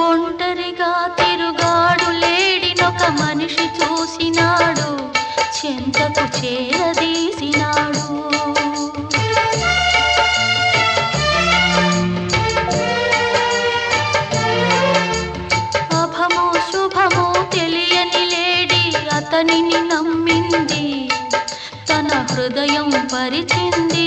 ఒంటరిగా తిరుగాడు లేడినొక మనిషి చూసినాడు, చెంతకు చేరదీసినాడు. అభమో శుభమో తెలియని లేడి అతనిని నమ్మింది, తన హృదయం పరిచింది.